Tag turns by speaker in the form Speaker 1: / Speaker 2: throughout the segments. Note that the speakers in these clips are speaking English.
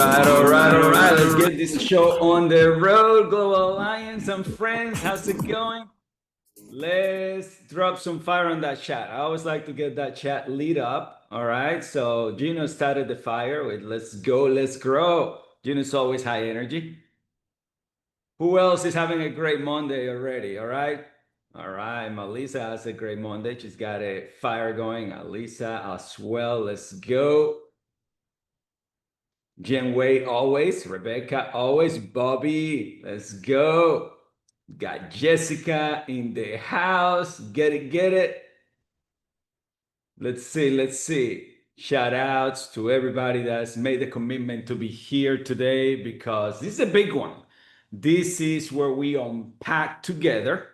Speaker 1: All right. Let's get this show on the road. Global Alliance and friends, how's it going? Let's drop some fire on that chat. I always like to get that chat lit up. All right. So Gino started the fire with let's go, let's grow. Gino's always high energy. Who else is having a great Monday already? All right. All right. Melissa has a great Monday. She's got a fire going. Alisa as well. Let's go. Jen Wade always, Rebecca always, Bobby, let's go. Got Jessica in the house. Get it, get it. Let's see, let's see. Shout outs to everybody that's made the commitment to be here today because this is a big one. This is where we unpack together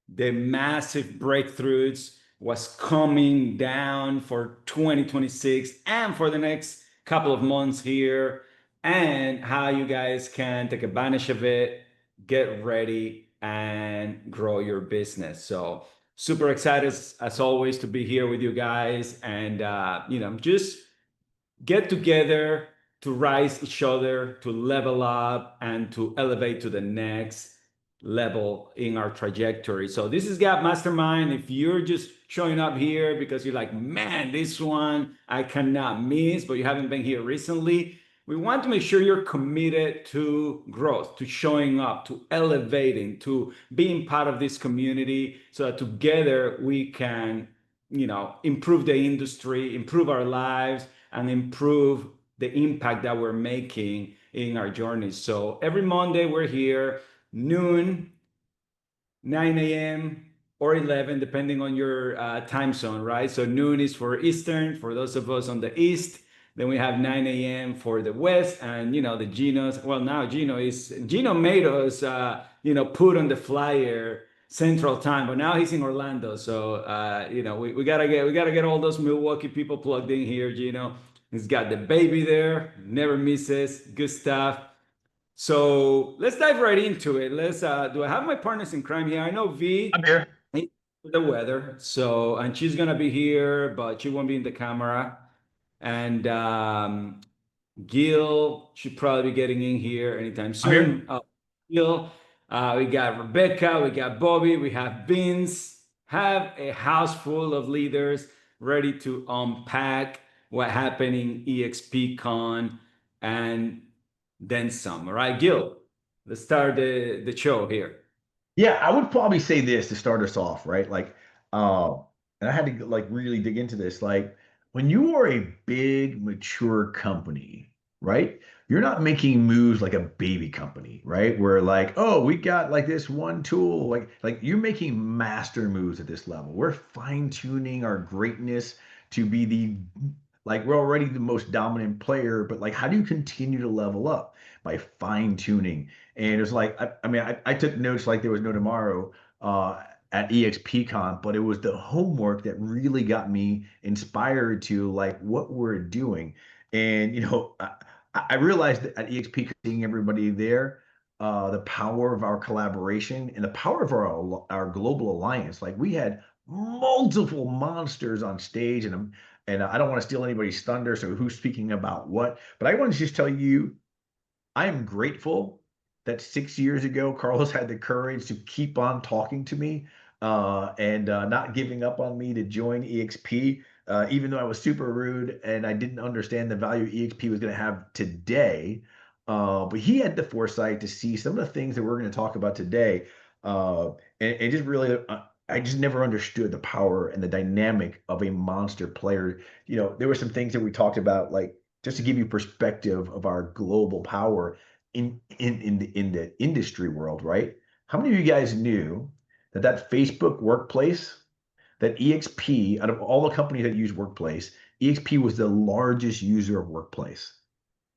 Speaker 1: the massive breakthroughs was coming down for 2026 and for the next couple of months here, and how you guys can take advantage of it, get ready, and grow your business. So super excited as always to be here with you guys, and just get together to rise each other, to level up, and to elevate to the next level in our trajectory. So this is Gap Mastermind. If you're just showing up here because you're like, man, this one I cannot miss, but you haven't been here recently, we want to make sure you're committed to growth, to showing up, to elevating, to being part of this community so that together we can, improve the industry, improve our lives, and improve the impact that we're making in our journeys. So every Monday we're here, noon, 9 a.m. or 11, depending on your time zone, right? So noon is for Eastern, for those of us on the East. Then we have 9 a.m. for the West, and the Geno's. Well, now Gino made us, put on the flyer Central Time, but now he's in Orlando. So we gotta get all those Milwaukee people plugged in here. Gino, he's got the baby there, never misses, good stuff. So let's dive right into it. Do I have my partners in crime here? I know V
Speaker 2: I'm here.
Speaker 1: the weather, and she's gonna be here, but she won't be in the camera. And Gil should probably be getting in here anytime
Speaker 2: I'm here.
Speaker 1: soon. Gil, we got Rebecca, we got Bobby, we have Vince. Have a house full of leaders ready to unpack what happened in eXpCon and then some. All right, Gil, let's start the show here.
Speaker 2: Yeah, I would probably say this to start us off, right? Uh, and I had to like really dig into this. Like, when you are a big, mature company, right? You're not making moves like a baby company, right? Where like, oh, we got like this one tool, like you're making master moves at this level. We're fine-tuning our greatness to be we're already the most dominant player, but like, how do you continue to level up? By fine-tuning. And it was like, I took notes like there was no tomorrow at eXpCon, but it was the homework that really got me inspired to like what we're doing. And I realized that at eXp, seeing everybody there, the power of our collaboration and the power of our global alliance. Like, we had multiple monsters on stage, and I don't want to steal anybody's thunder, so who's speaking about what? But I want to just tell you, I am grateful that 6 years ago, Carlos had the courage to keep on talking to me and not giving up on me to join EXP, even though I was super rude and I didn't understand the value EXP was going to have today. But he had the foresight to see some of the things that we're going to talk about today. And just really, I just never understood the power and the dynamic of a monster player. There were some things that we talked about, like, just to give you perspective of our global power in the industry world, right? How many of you guys knew that Facebook Workplace, that EXP, out of all the companies that use Workplace, EXP was the largest user of Workplace,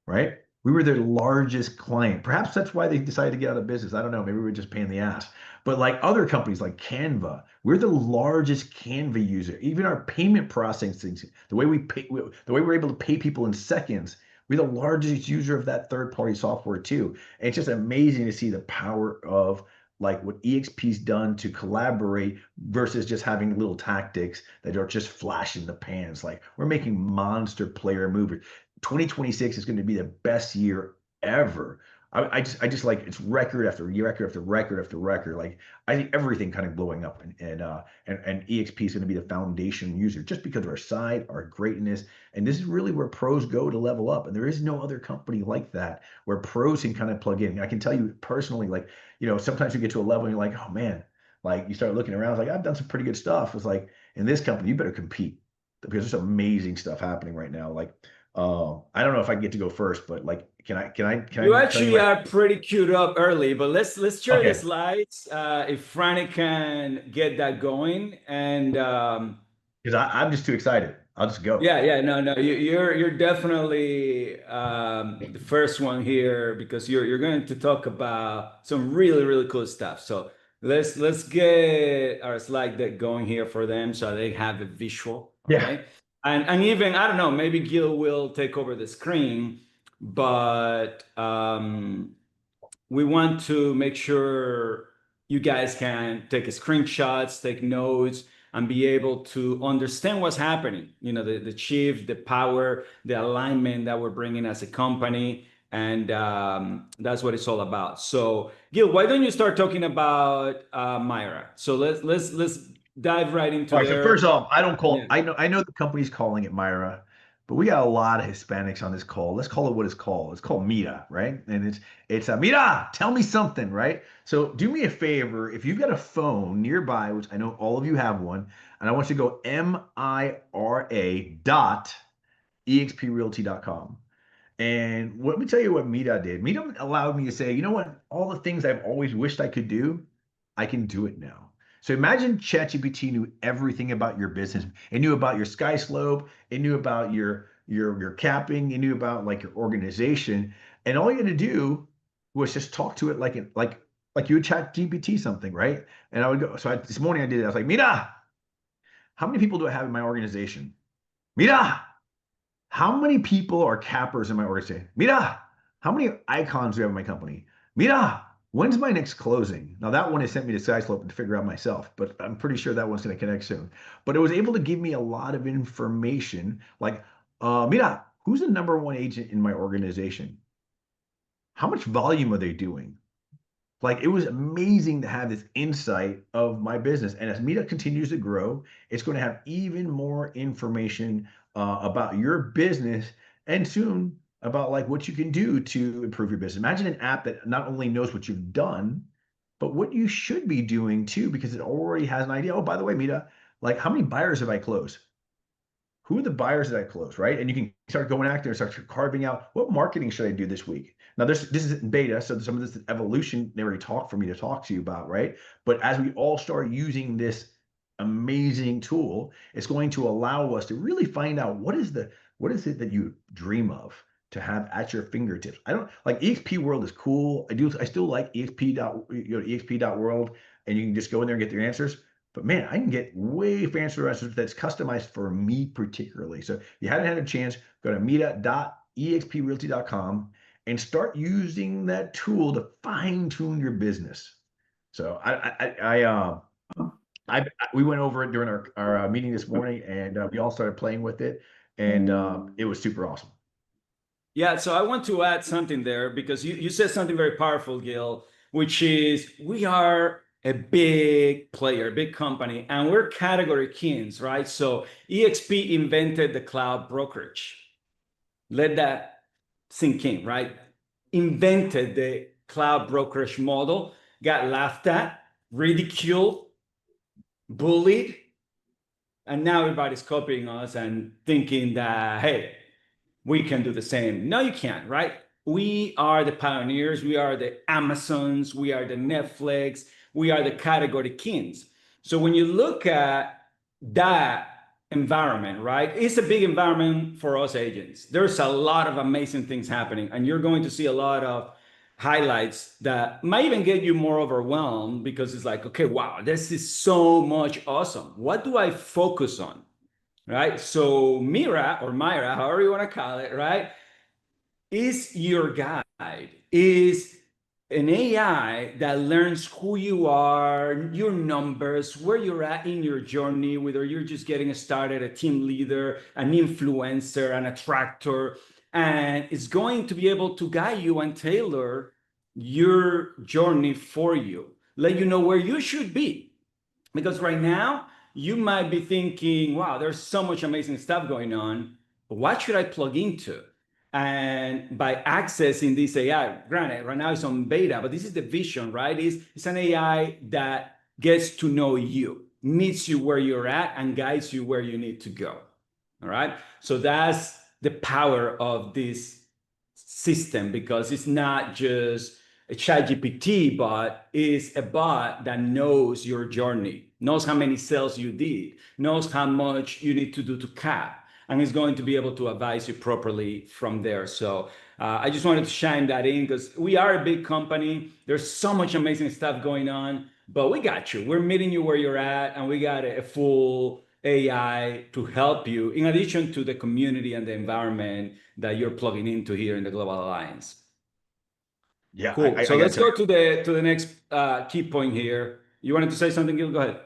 Speaker 2: right? We were their largest client. Perhaps that's why they decided to get out of business. I don't know. Maybe we were just paying the ass. But like other companies like Canva, we're the largest Canva user. Even our payment processing, the way we pay, the way we're able to pay people in seconds, we're the largest user of that third-party software too. And it's just amazing to see the power of like what EXP's done to collaborate versus just having little tactics that are just flash in the pans. Like, we're making monster player movers. 2026 is going to be the best year ever. I just like it's record after record after record after record. Like I think everything kind of blowing up, and EXP is going to be the foundation user just because of our site, our greatness, and this is really where pros go to level up. And there is no other company like that where pros can kind of plug in. I can tell you personally, like sometimes you get to a level and you're like, oh man, like you start looking around, it's like I've done some pretty good stuff. It's like in this company, you better compete because there's amazing stuff happening right now. Like I don't know if I get to go first, but like, can
Speaker 1: You
Speaker 2: I tell you
Speaker 1: actually
Speaker 2: my?
Speaker 1: are pretty queued up early, but let's share the
Speaker 2: Okay,
Speaker 1: slides. If Franny can get that going, and
Speaker 2: because I'm just too excited. I'll just go.
Speaker 1: yeah, no, no, you're definitely the first one here because you're going to talk about some really cool stuff. So let's get our slide deck going here for them so they have a visual,
Speaker 2: Yeah,
Speaker 1: okay? And even I don't know, maybe Gil will take over the screen, but we want to make sure you guys can take screenshots, take notes, and be able to understand what's happening. You know, the shift, the power, the alignment that we're bringing as a company. And that's what it's all about. So, Gil, why don't you start talking about Myra? So let's dive right
Speaker 2: all
Speaker 1: into
Speaker 2: right, so first
Speaker 1: there.
Speaker 2: off, I don't
Speaker 1: Yeah.
Speaker 2: call I know the company's calling it Myra, but we got a lot of Hispanics on this call. Let's call it what it's called. It's called Mira, right? And it's Mira, tell me something, right? So do me a favor, if you've got a phone nearby, which I know all of you have one, and I want you to go MIRA dot exprealty.com. And let me tell you what Mira did. Mira allowed me to say, you know what? All the things I've always wished I could do, I can do it now. So imagine ChatGPT knew everything about your business. It knew about your sky slope. It knew about your capping. It knew about like your organization. And all you had to do was just talk to it like you would chat GPT something, right? And I would go. So this morning I did it. I was like, Mira, how many people do I have in my organization? Mira, how many people are cappers in my organization? Mira, how many icons do I have in my company? Mira, when's my next closing? Now that one has sent me to SkySlope to figure out myself, but I'm pretty sure that one's going to connect soon. But it was able to give me a lot of information like, Mira, who's the number one agent in my organization? How much volume are they doing? Like it was amazing to have this insight of my business. And as Meetup continues to grow, it's going to have even more information about your business and soon about like what you can do to improve your business. Imagine an app that not only knows what you've done, but what you should be doing too, because it already has an idea. Oh, by the way, Mita, like how many buyers have I closed? Who are the buyers that I close, right? And you can start going out there and start carving out what marketing should I do this week. Now, this is in beta, so some of this is evolutionary talk for me to talk to you about, right? But as we all start using this amazing tool, it's going to allow us to really find out what is it that you dream of to have at your fingertips. I don't like EXP World is cool. I still like exp.world, and you can just go in there and get your answers. But man, I can get way fancier answers that's customized for me particularly. So if you haven't had a chance, go to meeta.exprealty.com and start using that tool to fine tune your business. So we went over it during our meeting this morning, and we all started playing with it, and it was super awesome.
Speaker 1: Yeah, so I want to add something there because you said something very powerful, Gil, which is we are a big player, big company, and we're category kings, right? So EXP invented the cloud brokerage. Let that sink in, right? Invented the cloud brokerage model, got laughed at, ridiculed, bullied, and now everybody's copying us and thinking that, hey, we can do the same. No, you can't, right? We are the pioneers. We are the Amazons. We are the Netflix. We are the category kings. So when you look at that environment, right, it's a big environment for us agents. There's a lot of amazing things happening, and you're going to see a lot of highlights that might even get you more overwhelmed because it's like, okay, wow, this is so much awesome. What do I focus on? Right? So Mira or Myra, however you want to call it, right, is your guide, is an AI that learns who you are, your numbers, where you're at in your journey, whether you're just getting started, a team leader, an influencer, an attractor, and it's going to be able to guide you and tailor your journey for you, let you know where you should be. Because right now, you might be thinking, wow, there's so much amazing stuff going on. But what should I plug into? And by accessing this AI, granted, right now it's on beta, but this is the vision, right? It's an AI that gets to know you, meets you where you're at, and guides you where you need to go. All right. So that's the power of this system, because it's not just a chat GPT bot, is a bot that knows your journey, knows how many sales you did, knows how much you need to do to cap, and is going to be able to advise you properly from there. So I just wanted to shine that in, because we are a big company. There's so much amazing stuff going on, but we got you. We're meeting you where you're at, and we got a full AI to help you, in addition to the community and the environment that you're plugging into here in the Global Alliance.
Speaker 2: Yeah,
Speaker 1: Cool. So
Speaker 2: I got
Speaker 1: let's
Speaker 2: to tell
Speaker 1: go
Speaker 2: you,
Speaker 1: to the next key point here. You wanted to say something, Gil? Go ahead.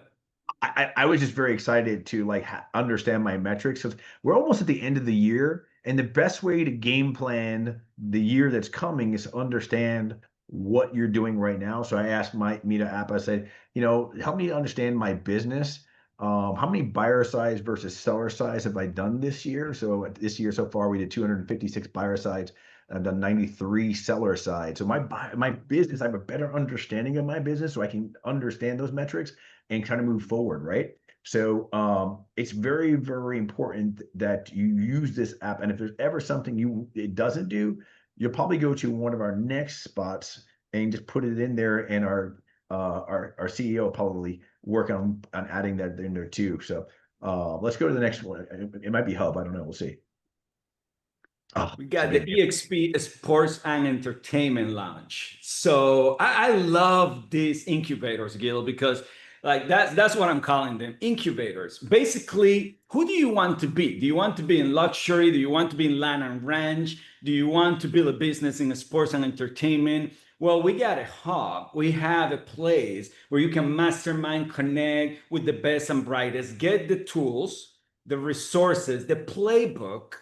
Speaker 2: I was just very excited to like understand my metrics because we're almost at the end of the year, and the best way to game plan the year that's coming is to understand what you're doing right now. So I asked my Meta app, I said, help me understand my business. How many buyer size versus seller size have I done this year? So this year so far, we did 256 buyer sides. I've done 93 seller sides. So my business, I have a better understanding of my business, so I can understand those metrics and kind of move forward, right? So it's very, very important that you use this app. And if there's ever something it doesn't do, you'll probably go to one of our next spots and just put it in there, and our CEO will probably work on adding that in there too. So let's go to the next one. It might be Hub. I don't know. We'll see. Oh,
Speaker 1: We
Speaker 2: it's
Speaker 1: got the
Speaker 2: amazing.
Speaker 1: eXp Sports and Entertainment Lounge. So I love these incubators, Gil, because like that's what I'm calling them, incubators. Basically, who do you want to be? Do you want to be in luxury? Do you want to be in land and ranch? Do you want to build a business in sports and entertainment? Well, we got a hub. We have a place where you can mastermind, connect with the best and brightest, get the tools, the resources, the playbook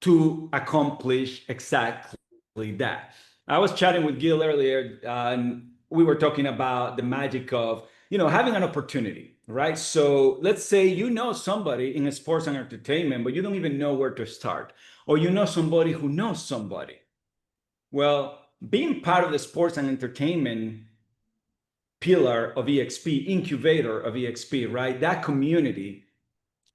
Speaker 1: to accomplish exactly that. I was chatting with Gil earlier, and we were talking about the magic of having an opportunity, right? So let's say you know somebody in sports and entertainment, but you don't even know where to start, or you know somebody who knows somebody. Well, being part of the sports and entertainment pillar of eXp, incubator of eXp, right? That community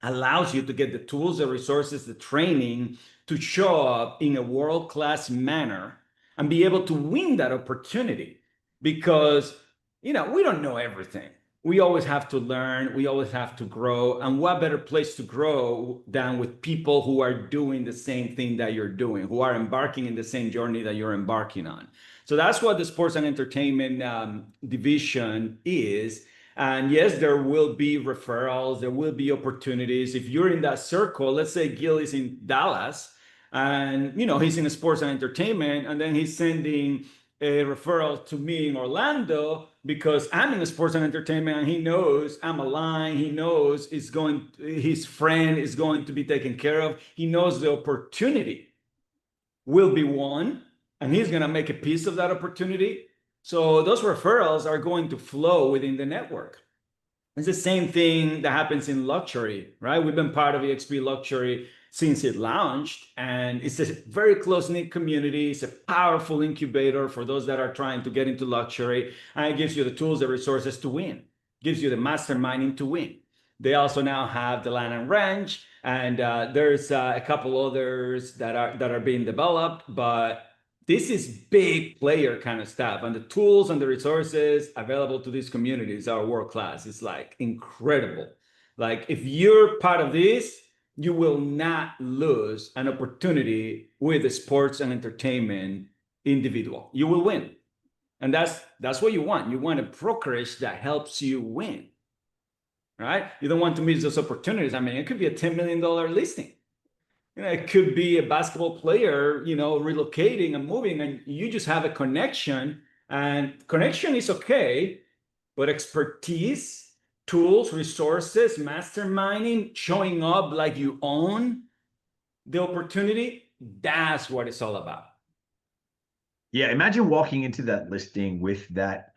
Speaker 1: allows you to get the tools, the resources, the training to show up in a world-class manner and be able to win that opportunity, because we don't know everything. We always have to learn, we always have to grow, and what better place to grow than with people who are doing the same thing that you're doing, who are embarking in the same journey that you're embarking on. So that's what the sports and entertainment division is. And yes, there will be referrals, there will be opportunities. If you're in that circle, let's say Gil is in Dallas and he's in sports and entertainment, and then he's sending a referral to me in Orlando because I'm in sports and entertainment, and he knows I'm aligned. He knows his friend is going to be taken care of. He knows the opportunity will be won, and he's going to make a piece of that opportunity. So those referrals are going to flow within the network. It's the same thing that happens in luxury, right? We've been part of eXp Luxury since it launched, and it's a very close-knit community. It's a powerful incubator for those that are trying to get into luxury, and it gives you the tools, the resources to win. It gives you the masterminding to win. They also now have the land and ranch, and there's a couple others that are being developed, but this is big player kind of stuff, and the tools and the resources available to these communities are world class. It's like incredible. Like if you're part of this, you will not lose an opportunity with the sports and entertainment individual. You will win, and that's what you want. You want a brokerage that helps you win, right? You don't want to miss those opportunities. I mean, it could be a $10 million listing. It could be a basketball player, relocating and moving, and you just have a connection. And connection is okay, but expertise, tools, resources, masterminding, showing up like you own the opportunity, That's what it's all about.
Speaker 2: Yeah, imagine walking into that listing with that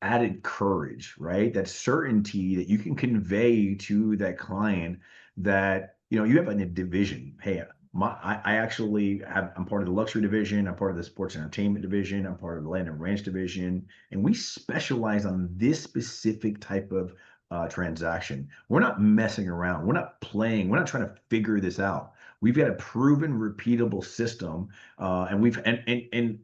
Speaker 2: added courage, right? That certainty that you can convey to that client that, you have a division. Hey, I actually I'm part of the luxury division. I'm part of the sports and entertainment division. I'm part of the land and ranch division. And we specialize on this specific type of transaction. We're not messing around. We're not playing. We're not trying to figure this out. We've got a proven, repeatable system, and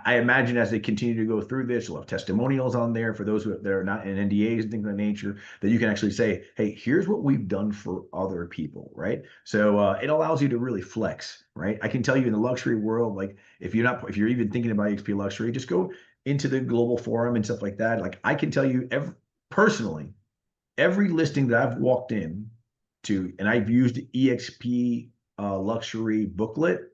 Speaker 2: I imagine as they continue to go through this, you'll have testimonials on there for those that are not in NDAs and things of that nature that you can actually say, hey, here's what we've done for other people, right? So it allows you to really flex, right? I can tell you in the luxury world, like if you're even thinking about XP luxury, just go into the global forum and stuff like that. Like I can tell you personally, every listing that I've walked in to, and I've used EXP luxury booklet,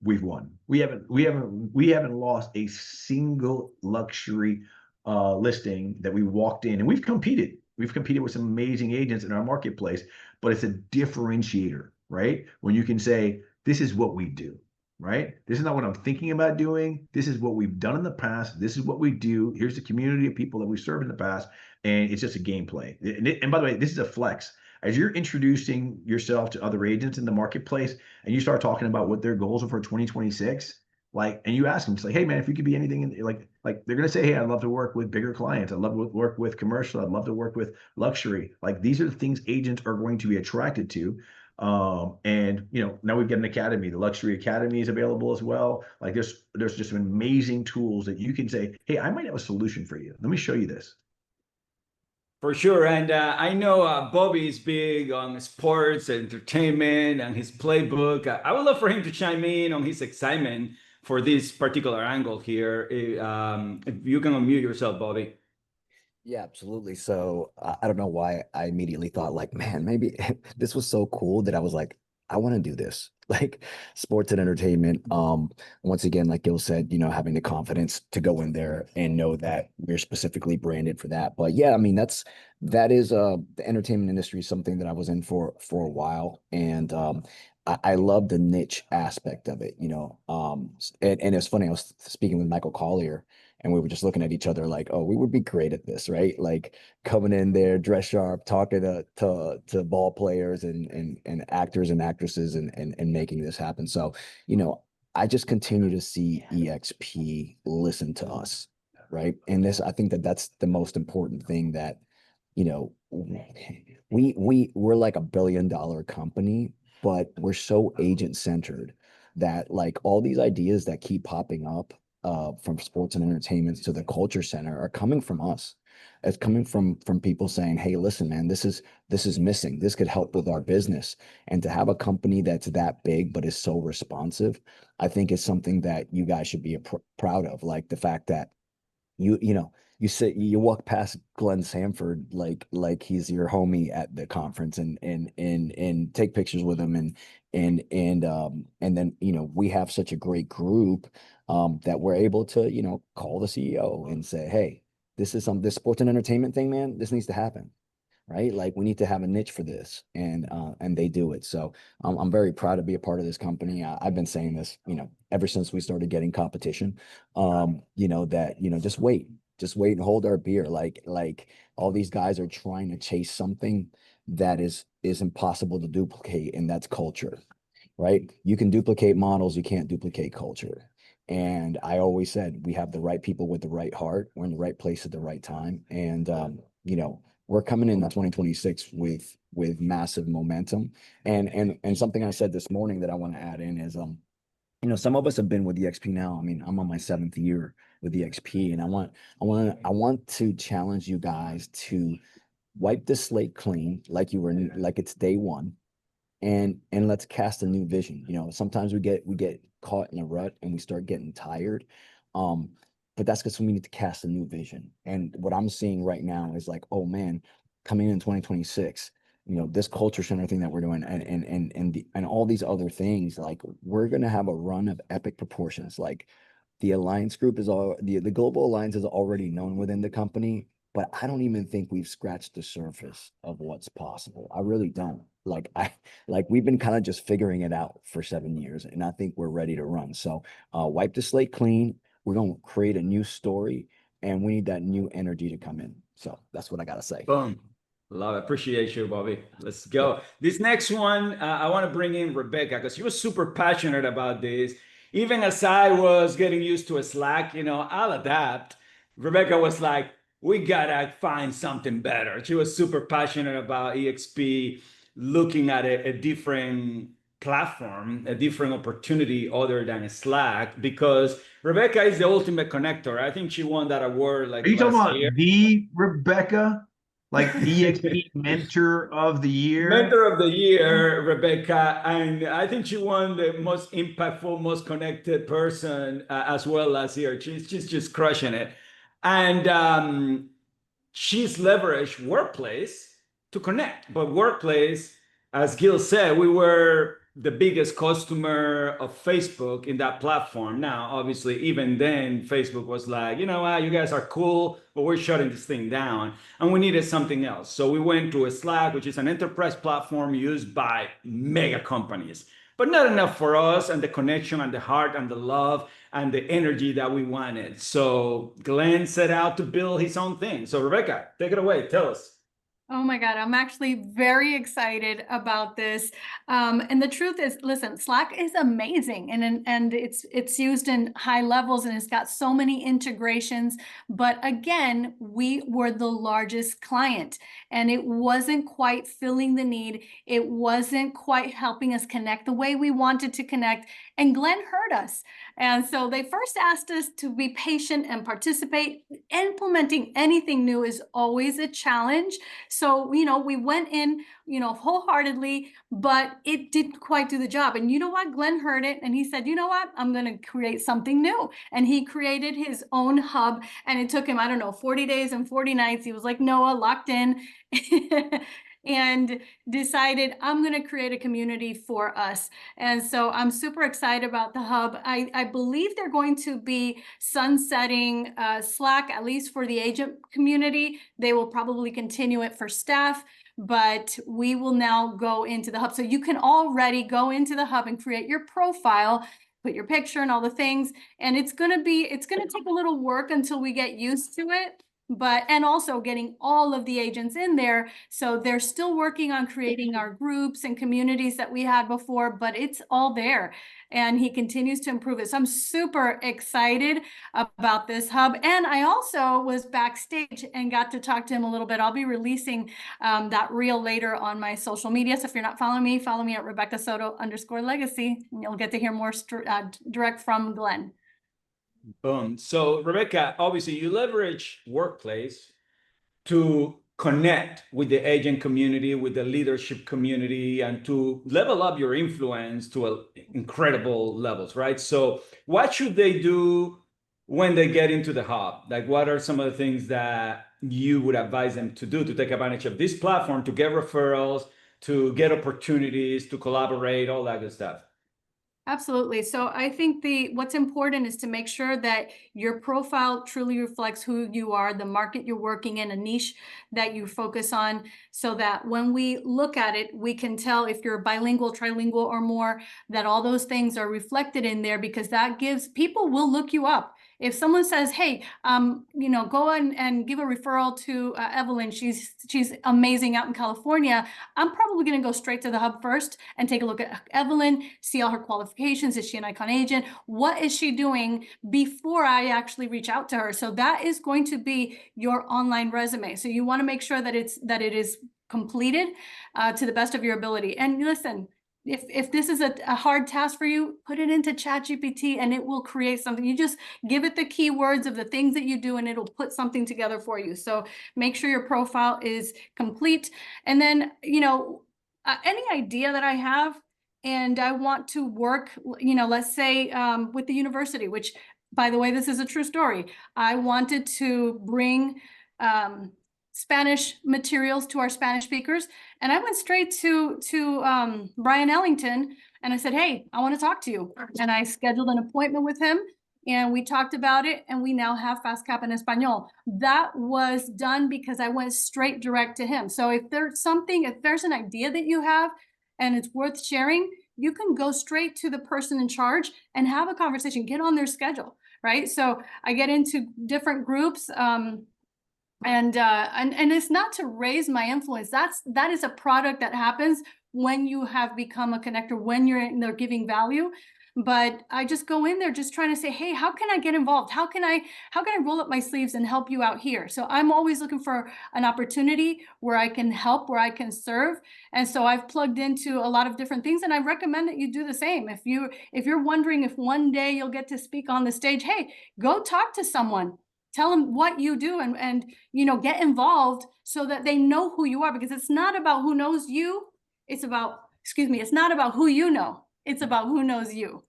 Speaker 2: we've won. We haven't lost a single luxury listing that we walked in, and we've competed. We've competed with some amazing agents in our marketplace, but it's a differentiator, right? When you can say, this is what we do, right? This is not what I'm thinking about doing. This is what we've done in the past. This is what we do. Here's the community of people that we served in the past, and it's just a gameplay. And by the way, this is a flex. As you're introducing yourself to other agents in the marketplace, and you start talking about what their goals are for 2026, like, and you ask them, it's like, hey man, if you could be anything, like they're gonna say, hey, I'd love to work with bigger clients. I'd love to work with commercial. I'd love to work with luxury. Like these are the things agents are going to be attracted to. And now we've got an academy. The luxury academy is available as well. Like there's just some amazing tools that you can say, hey, I might have a solution for you. Let me show you this.
Speaker 1: For sure. And I know Bobby is big on sports, entertainment, and his playbook. I would love for him to chime in on his excitement for this particular angle here. If you can unmute yourself, Bobby.
Speaker 3: Yeah, absolutely. So I don't know why I immediately thought like, man, maybe this was so cool that I was like, I want to do this. Like sports and entertainment. Once again, like Gil said, having the confidence to go in there and know that we're specifically branded for that. But yeah, I mean, that is the entertainment industry is something that I was in for a while. And I love the niche aspect of it, and it's funny, I was speaking with Michael Collier and we were just looking at each other like, oh, we would be great at this, right? Like coming in there, dress sharp, talking to ball players and actors and actresses and making this happen. So, I just continue to see EXP listen to us, right? And I think that's the most important thing that, you know, we're like $1 billion company, but we're so agent centered that like all these ideas that keep popping up from sports and entertainment to the culture center are coming from us. It's coming from people saying, "Hey, listen, man, this is missing. This could help with our business." And to have a company that's that big but is so responsive, I think is something that you guys should be proud of. Like the fact that you walk past Glenn Sanford like he's your homie at the conference and take pictures with him and then we have such a great group that we're able to call the CEO and say, hey, this sports and entertainment thing, man, this needs to happen, right? Like we need to have a niche for this, and they do it. So I'm very proud to be a part of this company. I've been saying this, ever since we started getting competition, that just wait and hold our beer. Like all these guys are trying to chase something that is impossible to duplicate, and that's culture, right? You can duplicate models, you can't duplicate culture. And I always said we have the right people with the right heart. We're in the right place at the right time, and we're coming in 2026 with massive momentum. And something I said this morning that I want to add in is some of us have been with EXP now. I mean, I'm on my 7th year with EXP, and I want to challenge you guys to wipe the slate clean, like it's day one, and let's cast a new vision. Sometimes we get caught in a rut and we start getting tired. Um, but that's because we need to cast a new vision. And what I'm seeing right now is like, oh man, coming in 2026, this culture center thing that we're doing and all these other things, like we're gonna have a run of epic proportions. Like the alliance group is the global alliance is already known within the company. but I don't even think we've scratched the surface of what's possible. I really don't. Like we've been kind of just figuring it out for 7 years, and I think we're ready to run. So wipe the slate clean. We're gonna create a new story, and we need that new energy to come in. So that's what I gotta say.
Speaker 1: Boom. Love it. Appreciate you, Bobby. Let's go. This next one, I want to bring in Rebecca because she was super passionate about this. Even as I was getting used to a Slack, I'll adapt. Rebecca was like, we gotta find something better. She was super passionate about EXP, looking at a different platform, a different opportunity other than Slack, because Rebecca is the ultimate connector. I think she won that award
Speaker 2: Are
Speaker 1: like
Speaker 2: you talking
Speaker 1: last year.
Speaker 2: about the Rebecca? Like EXP Mentor of the Year?
Speaker 1: Mentor of the Year, Rebecca, and I think she won the most impactful, most connected person as well last year. She's just crushing it, and she's leveraged workplace to connect. But workplace, as Gil said, we were the biggest customer of Facebook in that platform. Now, obviously, even then, Facebook was like, you know what, you guys are cool, but we're shutting this thing down. And we needed something else. So we went to a Slack, which is an enterprise platform used by mega companies, but not enough for us and the connection and the heart and the love and the energy that we wanted. So Glenn set out to build his own thing. So Rebecca, take it away. Tell us.
Speaker 4: Oh my God, I'm actually very excited about this. And the truth is, listen, Slack is amazing and it's used in high levels and it's got so many integrations. But again, we were the largest client and it wasn't quite filling the need. It wasn't quite helping us connect the way we wanted to connect. And Glenn heard us. And so they first asked us to be patient and participate. Implementing anything new is always a challenge. So, we went in, wholeheartedly, but it didn't quite do the job. And you know what? Glenn heard it and he said, you know what? I'm going to create something new. And he created his own hub and it took him, 40 days and 40 nights. He was like Noah, locked in. And decided I'm going to create a community for us. And so I'm super excited about the hub. I believe they're going to be sunsetting Slack, at least for the agent community. They will probably continue it for staff, but we will now go into the hub. So you can already go into the hub and create your profile, put your picture and all the things. And it's going to take a little work until we get used to it. And also getting all of the agents in there. So they're still working on creating our groups and communities that we had before, but it's all there and he continues to improve it. So I'm super excited about this hub. And I also was backstage and got to talk to him a little bit. I'll be releasing that reel later on my social media. So if you're not following me, follow me at Rebecca Soto_legacy and you'll get to hear more direct from Glenn.
Speaker 1: Boom. So Rebecca, obviously you leverage workplace to connect with the agent community, with the leadership community, and to level up your influence to incredible levels, right? So what should they do when they get into the hub? Like what are some of the things that you would advise them to do to take advantage of this platform, to get referrals, to get opportunities, to collaborate, all that good stuff?
Speaker 4: Absolutely. So I think what's important is to make sure that your profile truly reflects who you are, the market you're working in, a niche that you focus on, so that when we look at it, we can tell if you're bilingual, trilingual, or more, that all those things are reflected in there, because that gives people will look you up. If someone says, hey, go and give a referral to Evelyn, she's amazing out in California, I'm probably going to go straight to the hub first and take a look at Evelyn, see all her qualifications. Is she an icon agent? What is she doing before I actually reach out to her? So that is going to be your online resume. So you want to make sure that it is completed to the best of your ability. And listen, if this is a hard task for you, put it into ChatGPT and it will create something. You just give it the keywords of the things that you do and it'll put something together for you. So make sure your profile is complete. And then, any idea that I have and I want to work, let's say with the university, which, by the way, this is a true story. I wanted to bring Spanish materials to our Spanish speakers. And I went straight to Brian Ellington and I said, hey, I want to talk to you. And I scheduled an appointment with him. and we talked about it, and we now have Fast Cap en Español. That was done because I went straight direct to him. So if there's an idea that you have and it's worth sharing, you can go straight to the person in charge and have a conversation, get on their schedule, right? So I get into different groups, and it's not to raise my influence. That is a product that happens when you have become a connector, when you're in there giving value. But I just go in there just trying to say, hey, how can I get involved? How can I roll up my sleeves and help you out here? So I'm always looking for an opportunity where I can help, where I can serve. And so I've plugged into a lot of different things, and I recommend that you do the same. If you're wondering if one day you'll get to speak on the stage, hey, go talk to someone. Tell them what you do, and get involved so that they know who you are, because it's not about who knows you. It's not about who you know. It's about who knows you.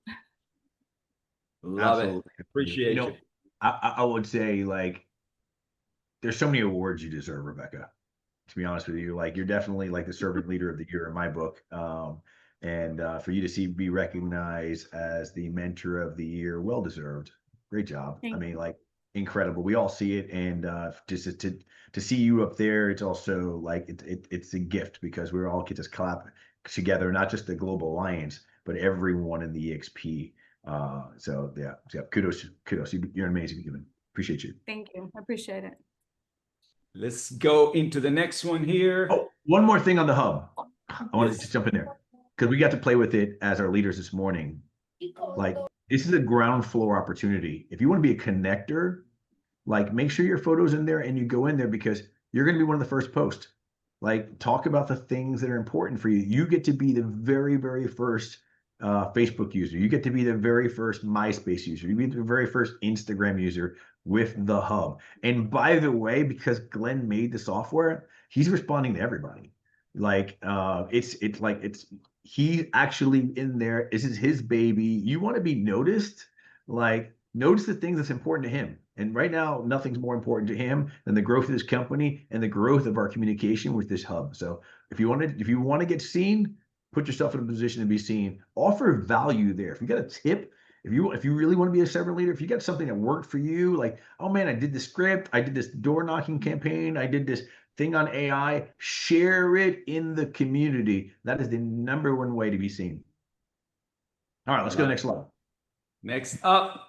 Speaker 1: Love
Speaker 2: Absolutely.
Speaker 1: it. Appreciate you.
Speaker 2: I would say, like, there's so many awards you deserve, Rebecca. To be honest with you, like, you're definitely like the servant leader of the year in my book. And for you to be recognized as the mentor of the year, well deserved. Great job.
Speaker 4: Thank
Speaker 2: I mean, like, incredible. We all see it, and just to see you up there, it's also like it's a gift, because we all get to clap together, not just the Global Alliance, but everyone in the EXP. So yeah, kudos. You're an amazing human. Appreciate you.
Speaker 4: Thank you. I appreciate it.
Speaker 1: Let's go into the next one here.
Speaker 2: Oh, one more thing on the hub. I wanted
Speaker 1: Yes.
Speaker 2: to jump in there because we got to play with it as our leaders this morning. Like, this is a ground floor opportunity. If you want to be a connector, like, make sure your photo's in there and you go in there, because you're going to be one of the first posts. Like, talk about the things that are important for you. You get to be the very, very first Facebook user. You get to be the very first MySpace user. You get the very first Instagram user with the hub. And by the way, because Glenn made the software, he's responding to everybody. Like, he's actually in there. This is his baby. You want to be noticed? Like, notice the things that's important to him. And right now, nothing's more important to him than the growth of this company and the growth of our communication with this hub. So if you want to get seen, put yourself in a position to be seen. Offer value there. If you got a tip, if you really want to be a servant leader, if you got something that worked for you, like, oh man, I did the script, I did this door knocking campaign, I did this thing on AI, share it in the community. That is the #1 way to be seen. All right, let's go to the next slide.
Speaker 1: Next up.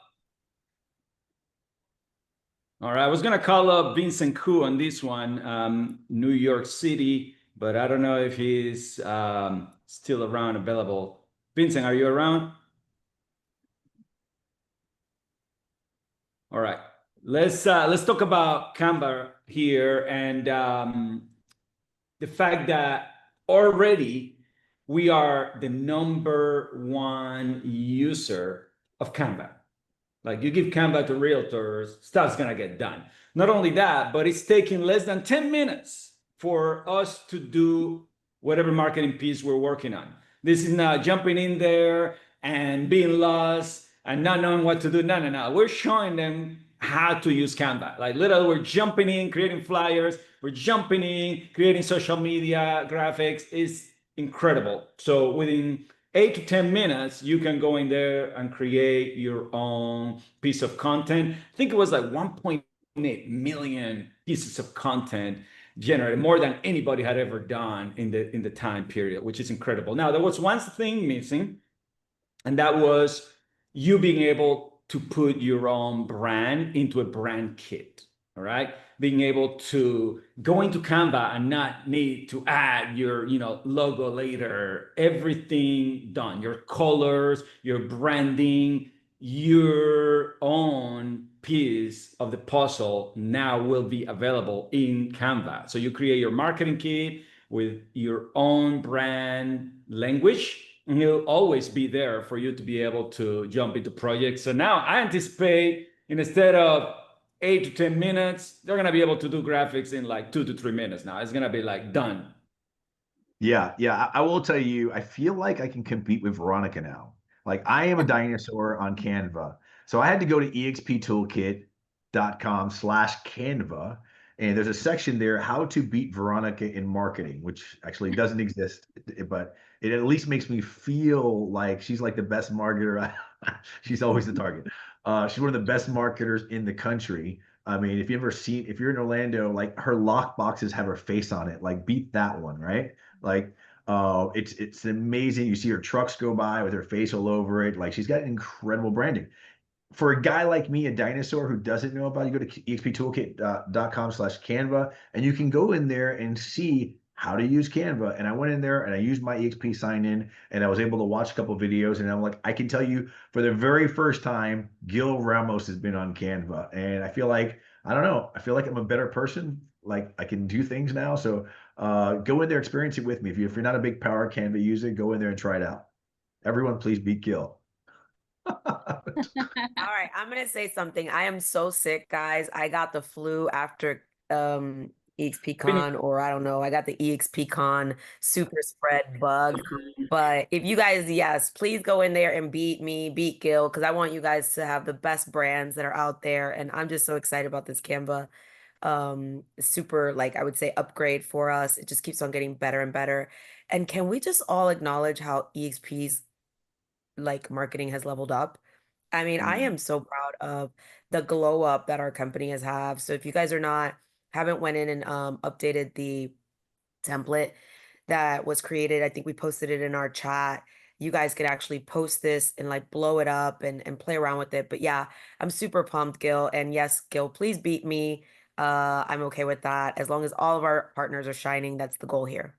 Speaker 1: All right, I was gonna call up Vincent Koo on this one, New York City, but I don't know if he's still around, available. Vincent, are you around? All right, let's talk about Canva here, and the fact that already we are the #1 user of Canva. Like, you give Canva to realtors, stuff's gonna get done. Not only that, but it's taking less than 10 minutes for us to do whatever marketing piece we're working on. This is not jumping in there and being lost and not knowing what to do. No. We're showing them how to use Canva. Like, literally, we're jumping in, creating flyers. We're jumping in, creating social media graphics. It's incredible. So within 8 to 10 minutes, you can go in there and create your own piece of content. I think it was like 1.8 million pieces of content generated, more than anybody had ever done in the time period, which is incredible. Now, there was one thing missing, and that was you being able to put your own brand into a brand kit. All right, being able to go into Canva and not need to add your logo later. Everything done, your colors, your branding, your own piece of the puzzle now will be available in Canva. So you create your marketing kit with your own brand language, and it'll always be there for you to be able to jump into projects. So now I anticipate, instead of 8 to 10 minutes, they're gonna be able to do graphics in like 2 to 3 minutes. Now it's gonna be like done.
Speaker 2: Yeah. I will tell you, I feel like I can compete with Veronica now. Like, I am a dinosaur on Canva. So I had to go to exptoolkit.com/Canva, and there's a section there, how to beat Veronica in marketing, which actually doesn't exist, but it at least makes me feel like she's like the best marketer. She's always the target. She's one of the best marketers in the country. I mean, if you're in Orlando, like her lock boxes have her face on it. Like beat that one, right? Like it's amazing. You see her trucks go by with her face all over it. Like she's got incredible branding. For a guy like me, a dinosaur who doesn't know about it, you go to exptoolkit.com/Canva, and you can go in there and see how to use Canva. And I went in there and I used my EXP sign in, and I was able to watch a couple videos. And I'm like, I can tell you for the very first time, Gil Ramos has been on Canva. And I feel like, I don't know, I feel like I'm a better person. Like I can do things now. So go in there, experience it with me. If you're not a big Power Canva user, go in there and try it out. Everyone, please beat Gil.
Speaker 5: All right, I'm gonna say something. I am so sick, guys. I got the flu after eXpCon, or I don't know, I got the eXpCon super spread bug. But if you guys, yes, please go in there and beat Gil, because I want you guys to have the best brands that are out there. And I'm just so excited about this Canva super, like I would say, upgrade for us. It just keeps on getting better and better. And can we just all acknowledge how eXp's like marketing has leveled up? I mean, I am so proud of the glow up that our company has have. So if you guys haven't went in and updated the template that was created, I think we posted it in our chat. You guys could actually post this and like blow it up and play around with it. But yeah, I'm super pumped, Gil. And yes, Gil, please beat me. I'm okay with that. As long as all of our partners are shining, that's the goal here.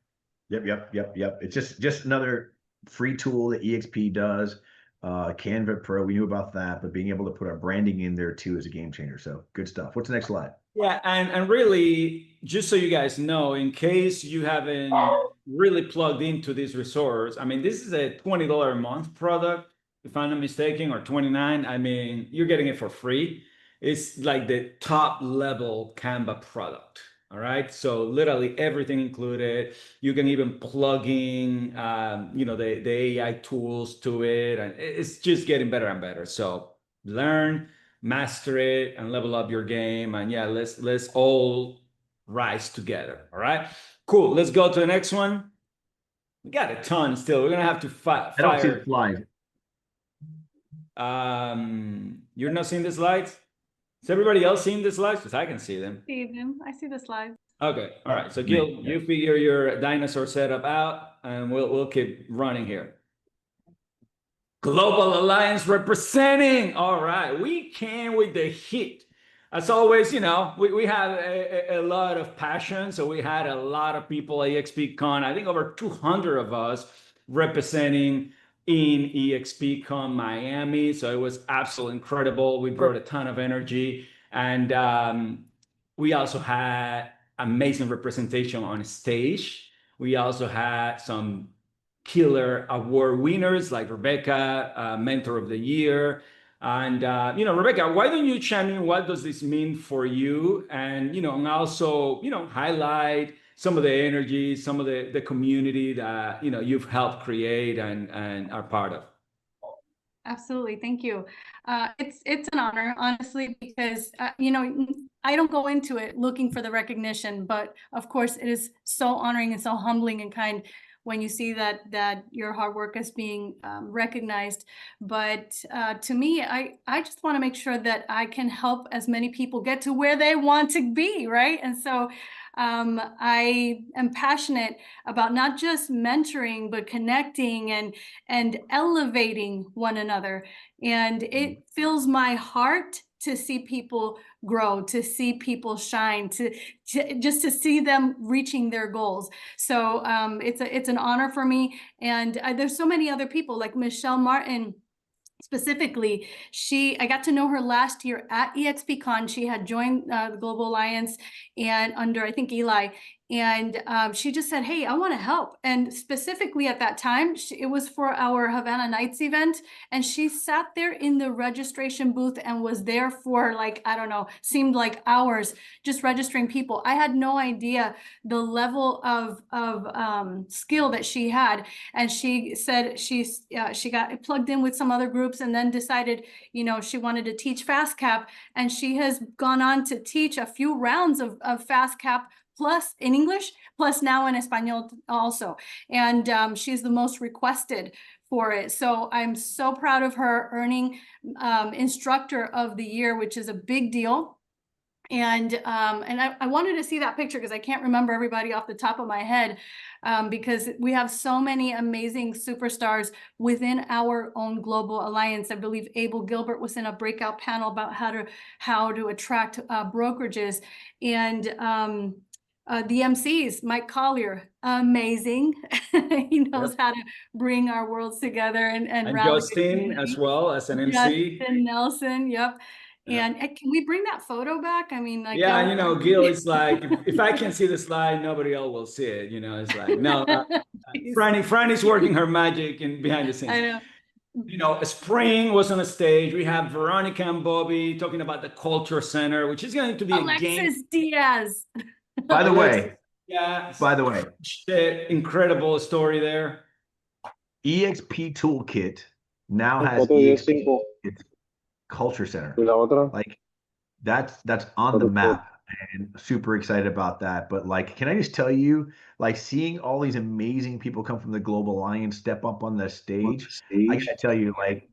Speaker 2: Yep. It's just another free tool that EXP does. Canva Pro, we knew about that, but being able to put our branding in there too is a game changer. So good stuff. What's the next slide?
Speaker 1: Yeah, and really, just so you guys know, in case you haven't really plugged into this resource, I mean, this is a $20 a month product, if I'm not mistaken, or 29. I mean, you're getting it for free. It's like the top level Canva product. All right, so literally everything included. You can even plug in, the AI tools to it, and it's just getting better and better. So learn, master it, and level up your game. And yeah, let's all rise together. All right, cool. Let's go to the next one. We got a ton still. We're gonna have to fire.
Speaker 2: I don't see the slides.
Speaker 1: You're not seeing the slides? Is everybody else seeing the slides? Because I can see them.
Speaker 4: See them. I see the slides.
Speaker 1: Okay, all right. So Gil, you figure your dinosaur setup out, and we'll keep running here. Global Alliance representing. All right, we came with the heat. As always, we have a lot of passion. So we had a lot of people at eXpCon. I think over 200 of us representing in eXpCon Miami. So it was absolutely incredible. We brought a ton of energy. And we also had amazing representation on stage. We also had some killer award winners like Rebecca, Mentor of the Year. And, Rebecca, why don't you chime in? What does this mean for you? And, and also, highlight some of the energy, some of the community that, you've helped create and are part of.
Speaker 4: Absolutely. Thank you. It's an honor, honestly, because, I don't go into it looking for the recognition, but of course it is so honoring and so humbling and kind when you see that your hard work is being recognized. But to me, I just want to make sure that I can help as many people get to where they want to be, right? And so I am passionate about not just mentoring, but connecting and elevating one another. And it fills my heart to see people grow, to see people shine, to just to see them reaching their goals. So it's an honor for me. And there's so many other people like Michelle Martin. Specifically, I got to know her last year at eXpCon. She had joined the Global Alliance and under, I think, Eli. And she just said, hey, I want to help. And specifically at that time, it was for our Havana Nights event. And she sat there in the registration booth and was there for like, I don't know, seemed like hours just registering people. I had no idea the level of skill that she had. And she said she got plugged in with some other groups and then decided, she wanted to teach FastCap. And she has gone on to teach a few rounds of FastCap plus in English, plus now in Espanol also. And she's the most requested for it. So I'm so proud of her earning Instructor of the Year, which is a big deal. And I wanted to see that picture because I can't remember everybody off the top of my head, because we have so many amazing superstars within our own global alliance. I believe Abel Gilbert was in a breakout panel about how to attract brokerages, and the MCs, Mike Collier, amazing. He knows how to bring our worlds together and rally.
Speaker 1: Justin as well as an MC.
Speaker 4: Justin Nelson, yep. And can we bring that photo back? I mean, like,
Speaker 1: yeah, Gil is like, if I can see the slide, nobody else will see it. It's like, no, Franny's working her magic behind the scenes.
Speaker 4: I know.
Speaker 1: Spring was on a stage. We have Veronica and Bobby talking about the Culture Center, which is going to be
Speaker 4: Alexis Diaz.
Speaker 2: By the way,
Speaker 1: incredible story there.
Speaker 2: EXP Toolkit now has EXP Culture Center. Like that's on the map, and super excited about that. But like, can I just tell you, like, seeing all these amazing people come from the Global Alliance step up on the stage, I gotta tell you, like,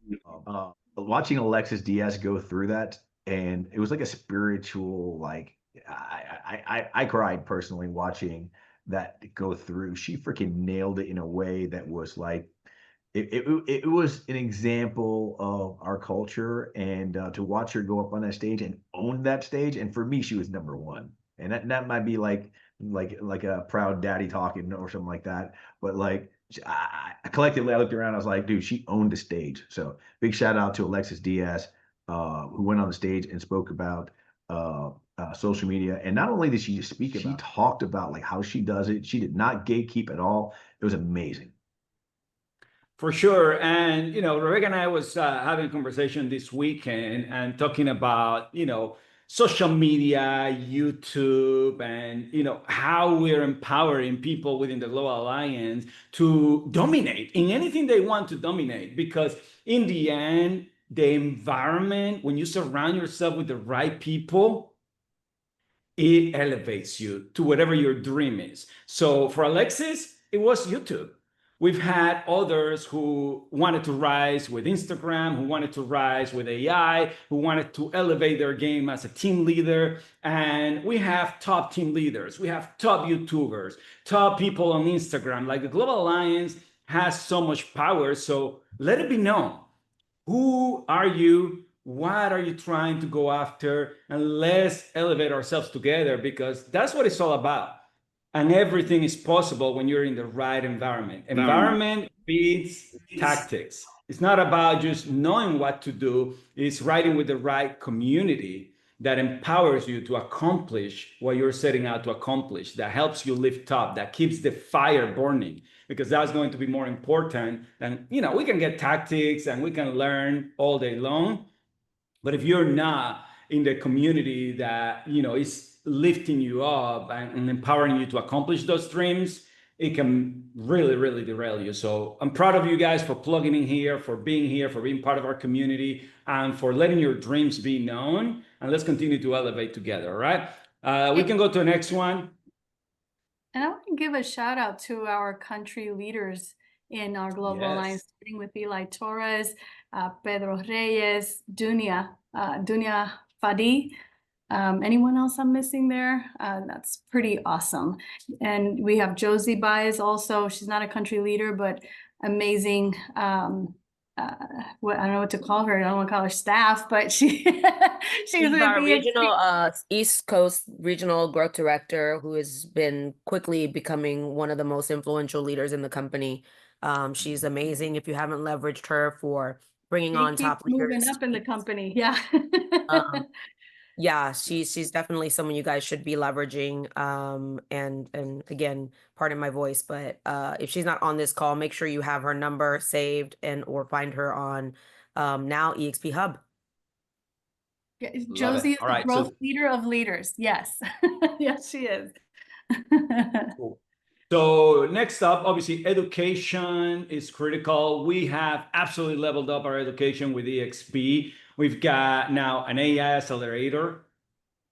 Speaker 2: watching Alexis Diaz go through that, and it was like a spiritual, like, I cried personally watching that go through. She freaking nailed it in a way that was like, it was an example of our culture, and to watch her go up on that stage and own that stage. And for me, she was number one, and that might be like a proud daddy talking or something like that. But like, collectively, I looked around, I was like, dude, she owned the stage. So big shout out to Alexis Diaz, who went on the stage and spoke about social media. And not only did she speak, she talked about like how she does it. She did not gatekeep at all. It was amazing.
Speaker 1: For sure. And, Rebecca and I was having a conversation this weekend and talking about, social media, YouTube, and, how we're empowering people within the Global Alliance to dominate in anything they want to dominate. Because in the end, the environment, when you surround yourself with the right people, it elevates you to whatever your dream is. So for Alexis, it was YouTube. We've had others who wanted to rise with Instagram, who wanted to rise with AI, who wanted to elevate their game as a team leader. And we have top team leaders. We have top YouTubers, top people on Instagram. Like, the Global Alliance has so much power. So let it be known. Who are you? What are you trying to go after? And let's elevate ourselves together, because that's what it's all about. And everything is possible when you're in the right environment. Environment beats tactics. It's not about just knowing what to do. It's riding with the right community that empowers you to accomplish what you're setting out to accomplish, that helps you lift up, that keeps the fire burning, because that's going to be more important than, we can get tactics and we can learn all day long. But if you're not in the community that, is lifting you up and empowering you to accomplish those dreams, it can really, really derail you. So I'm proud of you guys for plugging in here, for being part of our community, and for letting your dreams be known. And let's continue to elevate together. All right. We can go to the next one.
Speaker 4: And I want to give a shout out to our country leaders in our Global Alliance, starting with Eli Torres, Pedro Reyes, Dunia Fadi. Anyone else I'm missing there? That's pretty awesome. And we have Josie Baez also. She's not a country leader, but amazing. I don't know what to call her. I don't want to call her staff, but she's
Speaker 5: our regional East Coast regional growth director, who has been quickly becoming one of the most influential leaders in the company. She's amazing. If you haven't leveraged her for bringing on top leaders,
Speaker 4: moving up in the company, yeah.
Speaker 5: Yeah, she's definitely someone you guys should be leveraging. And again, pardon my voice, but if she's not on this call, make sure you have her number saved or find her on now eXp Hub.
Speaker 4: Yeah, Josie is the growth leader of leaders. Yes. Yes, she is.
Speaker 1: Cool. So next up, obviously, education is critical. We have absolutely leveled up our education with eXp. We've got now an AI accelerator.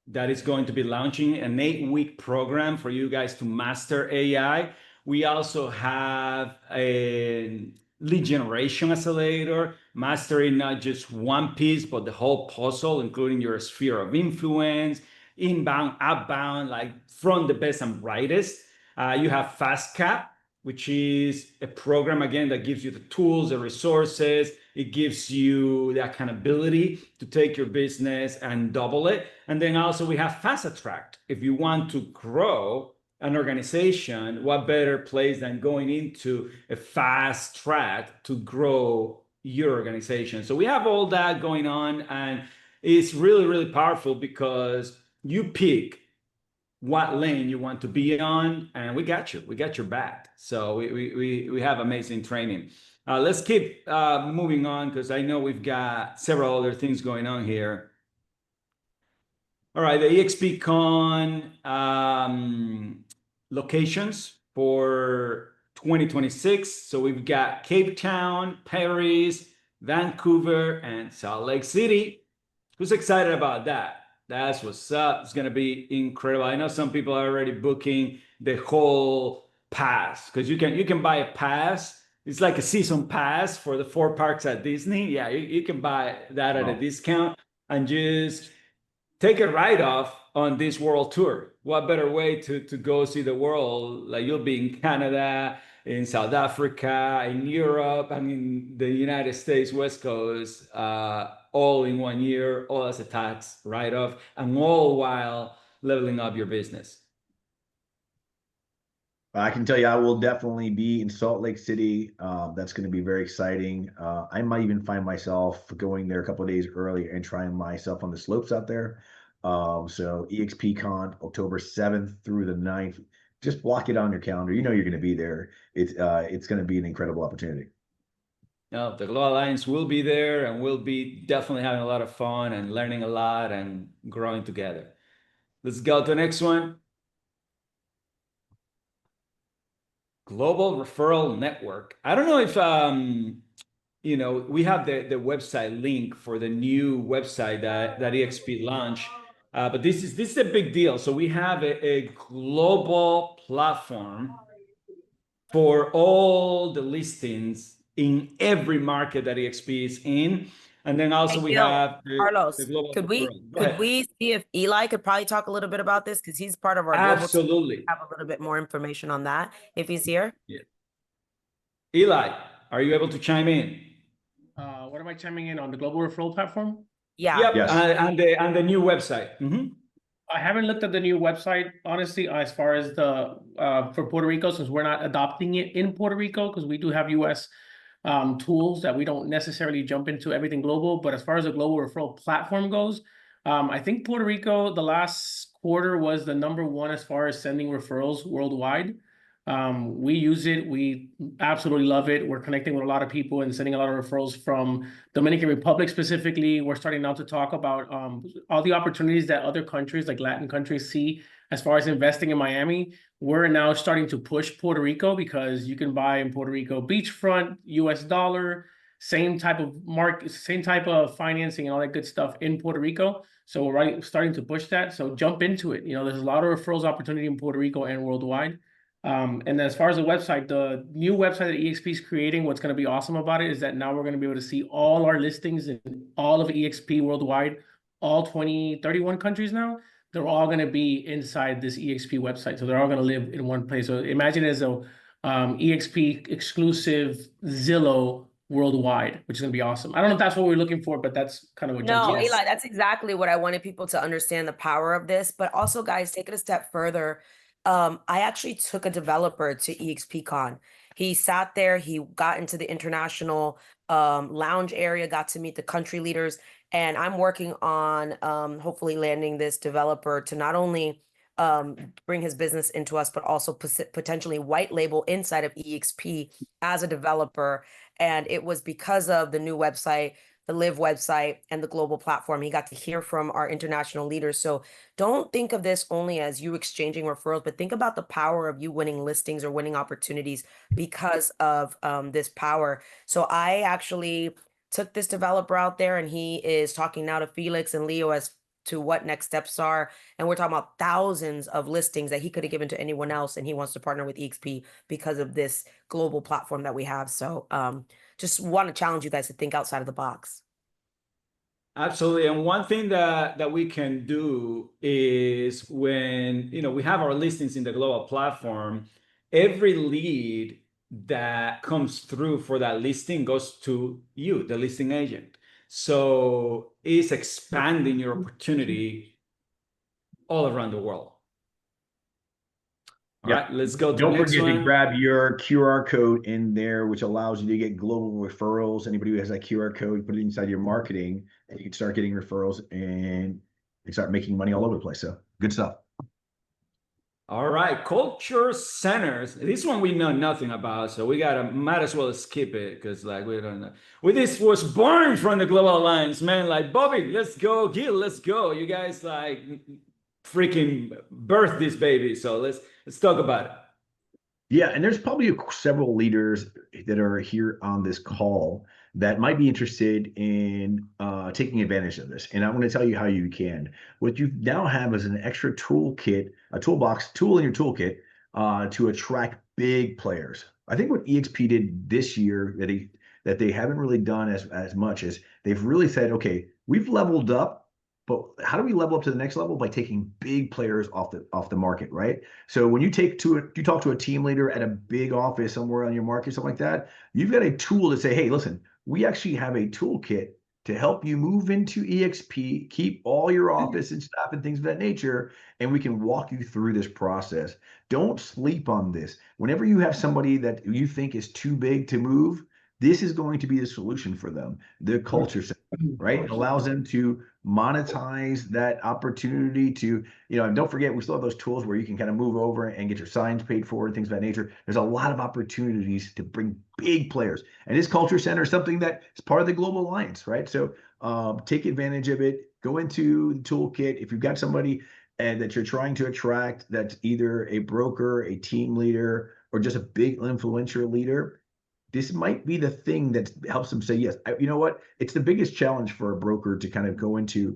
Speaker 1: that is going to be launching an 8-week program for you guys to master AI. We also have a lead generation accelerator, mastering not just one piece, but the whole puzzle, including your sphere of influence, inbound, outbound, like from the best and brightest. You have FastCap, which is a program, again, that gives you the tools, the resources. It gives you the accountability to take your business and double it. And then also we have Fast Attract. If you want to grow an organization, what better place than going into a fast track to grow your organization? So we have all that going on, and it's really, really powerful because you pick what lane you want to be on, and we got you. We got your back. So we have amazing training. Let's keep moving on, because I know we've got several other things going on here. All right, the eXpCon locations for 2026. So we've got Cape Town, Paris, Vancouver, and Salt Lake City. Who's excited about that? That's what's up. It's going to be incredible. I know some people are already booking the whole pass, because you can buy a pass. It's like a season pass for the 4 parks at Disney. Yeah, you can buy that at a discount and just take a write-off on this world tour. What better way to go see the world? Like, you'll be in Canada, in South Africa, in Europe, and in the United States West Coast, all in 1 year, all as a tax write-off, and all while leveling up your business.
Speaker 2: I can tell you, I will definitely be in Salt Lake City. That's going to be very exciting. I might even find myself going there a couple of days early and trying myself on the slopes out there. So eXpCon, October 7th through the 9th. Just block it on your calendar. You know you're going to be there. It's going to be an incredible opportunity.
Speaker 1: No, the Global Alliance will be there, and we'll be definitely having a lot of fun and learning a lot and growing together. Let's go to the next one. Global Referral Network. I don't know if we have the website link for the new website that eXp launched, but this is a big deal. So we have a global platform for all the listings in every market that eXp is in. And then also we have
Speaker 5: Carlos,
Speaker 1: the global
Speaker 5: could
Speaker 1: referral.
Speaker 5: we see if Eli could probably talk a little bit about this, because he's part of our global team.
Speaker 1: Absolutely.
Speaker 5: Have a little bit more information on that if he's here.
Speaker 1: Yeah. Eli, are you able to chime in?
Speaker 6: What am I chiming in on, the global referral platform?
Speaker 5: Yeah.
Speaker 1: Yep.
Speaker 2: Yes.
Speaker 1: And the new website.
Speaker 6: I haven't looked at the new website, honestly, as far as the for Puerto Rico, since we're not adopting it in Puerto Rico, because we do have US tools that we don't necessarily jump into everything global. But as far as the global referral platform goes, I think Puerto Rico, the last quarter, was the #1 as far as sending referrals worldwide. We use it. We absolutely love it. We're connecting with a lot of people and sending a lot of referrals from Dominican Republic specifically. We're starting now to talk about all the opportunities that other countries, like Latin countries, see as far as investing in Miami. We're now starting to push Puerto Rico, because you can buy in Puerto Rico beachfront, US dollar, same type of market, same type of financing and all that good stuff in Puerto Rico. So we're starting to push that. So jump into it. There's a lot of referrals opportunity in Puerto Rico and worldwide. And then as far as the website, the new website that eXp is creating, what's going to be awesome about it is that now we're going to be able to see all our listings in all of eXp worldwide, all 31 countries now. They're all going to be inside this eXp website. So they're all going to live in one place. So imagine it as a eXp exclusive Zillow worldwide, which is going to be awesome. I don't know if that's what we're looking for, but that's kind of what.
Speaker 5: No, Eli, that's exactly what I wanted people to understand, the power of this. But also, guys, take it a step further. I actually took a developer to eXpCon. He sat there, he got into the international lounge area, got to meet the country leaders, and I'm working on hopefully landing this developer to not only bring his business into us, but also potentially white label inside of eXp as a developer. And it was because of the new website, the Live website, and the global platform. He got to hear from our international leaders. So don't think of this only as you exchanging referrals, but think about the power of you winning listings or winning opportunities because of this power. So I actually took this developer out there, and he is talking now to Felix and Leo as to what next steps are. And we're talking about thousands of listings that he could have given to anyone else, and he wants to partner with eXp because of this global platform that we have. So just want to challenge you guys to think outside of the box.
Speaker 1: Absolutely. And one thing that we can do is when, we have our listings in the global platform, every lead that comes through for that listing goes to you, the listing agent. So it's expanding your opportunity all around the world. All right, let's go to the
Speaker 2: Don't
Speaker 1: next
Speaker 2: forget to
Speaker 1: one.
Speaker 2: grab your QR code in there, which allows you to get global referrals. Anybody who has that QR code, put it inside your marketing, and you can start getting referrals and you start making money all over the place. So good stuff.
Speaker 1: All right, culture centers. This one we know nothing about, so we might as well skip it because we don't know. This was born from the Global Alliance, man. Like, Bobby, let's go. Gil, let's go. You guys freaking birthed this baby, so let's talk about it.
Speaker 2: Yeah, and there's probably several leaders that are here on this call that might be interested in taking advantage of this. And I'm going to tell you how you can. What you now have is an extra toolkit, a toolbox, tool in your toolkit to attract big players. I think what eXp did this year that they haven't really done as much as they've really said, okay, we've leveled up. But how do we level up to the next level? By taking big players off the market, right? So when you talk to a team leader at a big office somewhere on your market, something like that, you've got a tool to say, hey, listen, we actually have a toolkit to help you move into eXp, keep all your office and staff and things of that nature, and we can walk you through this process. Don't sleep on this. Whenever you have somebody that you think is too big to move, this is going to be the solution for them. The culture center, right? It allows them to monetize that opportunity to, and don't forget, we still have those tools where you can kind of move over and get your signs paid for and things of that nature. There's a lot of opportunities to bring big players. And this culture center is something that is part of the Global Alliance, right? So take advantage of it. Go into the toolkit. If you've got somebody that you're trying to attract that's either a broker, a team leader, or just a big influential leader, this might be the thing that helps them say yes. You know what? It's the biggest challenge for a broker to kind of go into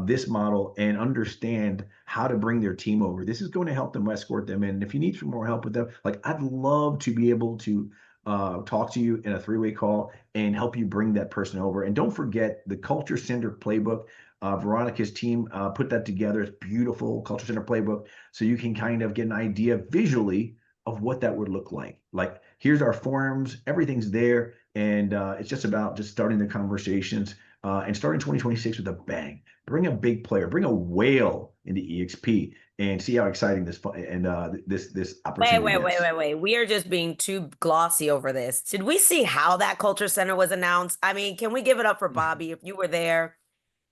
Speaker 2: this model and understand how to bring their team over. This is going to help them escort them in. And if you need some more help with them, I'd love to be able to talk to you in a three-way call and help you bring that person over. And don't forget the Culture Center playbook. Veronica's team put that together. It's beautiful Culture Center playbook. So you can kind of get an idea visually of what that would look like. Like, here's our forums, everything's there. And it's just about starting the conversations and starting 2026 with a bang. Bring a big player, bring a whale into eXp and see how exciting this opportunity is.
Speaker 5: Wait. We are just being too glossy over this. Did we see how that Culture Center was announced? I mean, can we give it up for Bobby? If you were there,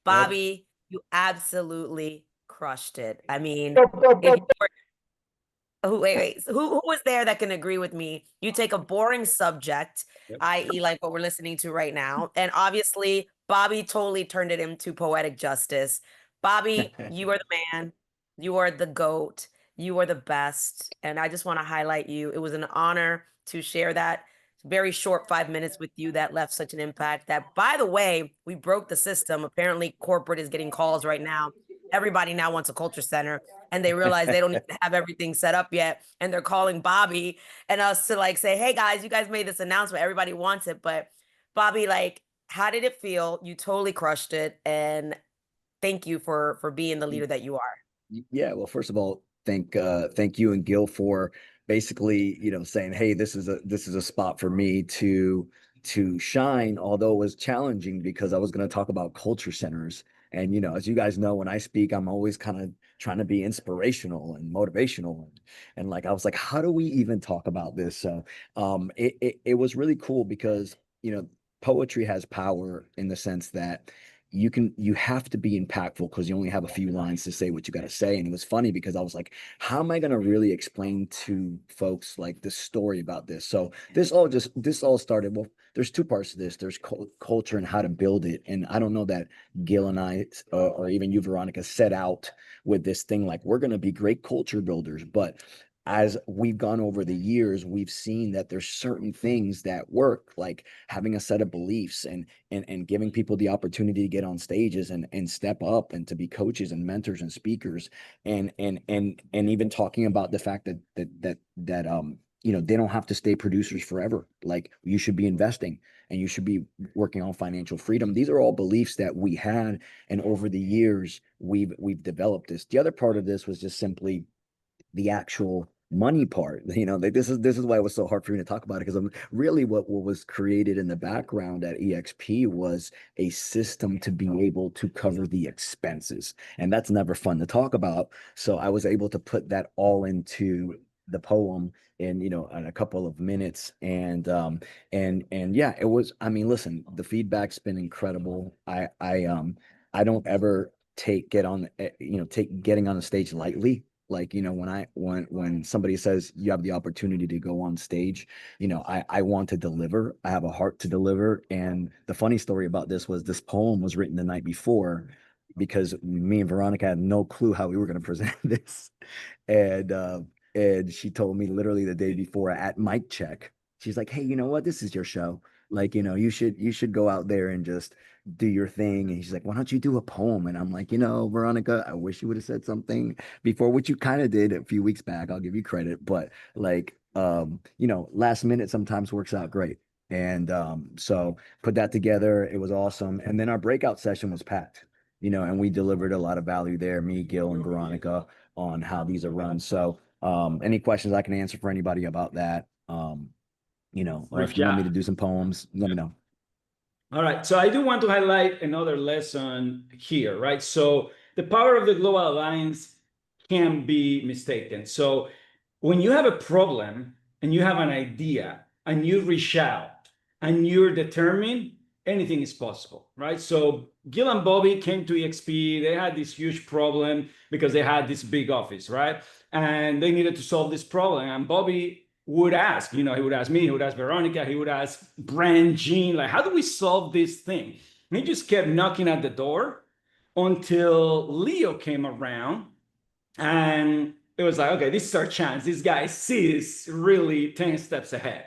Speaker 5: Bobby, you absolutely crushed it. I mean, if you were wait. Who was there that can agree with me? You take a boring subject, i.e. like what we're listening to right now, and obviously Bobby totally turned it into poetic justice. Bobby, you are the man. You are the GOAT. You are the best. And I just want to highlight you. It was an honor to share that very short 5 minutes with you that left such an impact. That, by the way, we broke the system. Apparently corporate is getting calls right now. Everybody now wants a culture center, and they realize they don't need to have everything set up yet. And they're calling Bobby and us to say, hey guys, you guys made this announcement. Everybody wants it. But Bobby, how did it feel? You totally crushed it. And thank you for being the leader that you are.
Speaker 3: Yeah. Well, first of all, thank you and Gil for basically, saying, hey, this is a spot for me to shine, although it was challenging because I was going to talk about culture centers. And, as you guys know, when I speak, I'm always kind of trying to be inspirational and motivational. And I was like, how do we even talk about this? So it was really cool because, poetry has power in the sense that you have to be impactful because you only have a few lines to say what you got to say. And it was funny because I was like, how am I going to really explain to folks this story about this? So this all started. Well, there's two parts to this. There's culture and how to build it. And I don't know that Gil and I, or even you, Veronica, set out with this thing. We're going to be great culture builders, but as we've gone over the years, we've seen that there's certain things that work, like having a set of beliefs and giving people the opportunity to get on stages and step up and to be coaches and mentors and speakers, and even talking about the fact that you know, they don't have to stay producers forever. Like, you should be investing and you should be working on financial freedom. These are all beliefs that we had, and over the years we've developed this. The other part of this was just simply the actual money part. You know, like, this is why it was so hard for me to talk about it, because I'm really what was created in the background at EXP was a system to be able to cover the expenses, and that's never fun to talk about. So I was able to put that all into the poem in, you know, in a couple of minutes. And yeah, it was, I mean, listen, the feedback's been incredible. I don't ever take getting on the stage lightly. Like, you know, when somebody says you have the opportunity to go on stage, you know, I want to deliver. I have a heart to deliver. And the funny story about this was, this poem was written the night before, because me and Veronica had no clue how we were going to present this. And and she told me literally the day before at mic check, she's like, "Hey, you know what? This is your show. Like, you know, you should go out there and just do your thing." And she's like, "Why don't you do a poem?" And I'm like, "You know, Veronica, I wish you would have said something before, which you kind of did a few weeks back. I'll give you credit, but like, you know, last minute sometimes works out great." And so put that together. It was awesome. And then our breakout session was packed, you know, and we delivered a lot of value there, me, Gil, and Veronica, on how these are run. So any questions I can answer for anybody about that, you know, or
Speaker 1: Great
Speaker 3: if you want me
Speaker 1: job.
Speaker 3: to do some poems, let me know.
Speaker 1: All right, so I do want to highlight another lesson here, right? So the power of the Global Alliance can be mistaken. So when you have a problem and you have an idea and you reach out and you're determined, anything is possible, right? So Gil and Bobby came to EXP. They had this huge problem because they had this big office, right? And they needed to solve this problem. And Bobby would ask, you know, he would ask me, he would ask Veronica, he would ask Brand, Jean, like, how do we solve this thing? And he just kept knocking at the door until Leo came around, and it was like, okay, this is our chance. This guy sees really 10 steps ahead.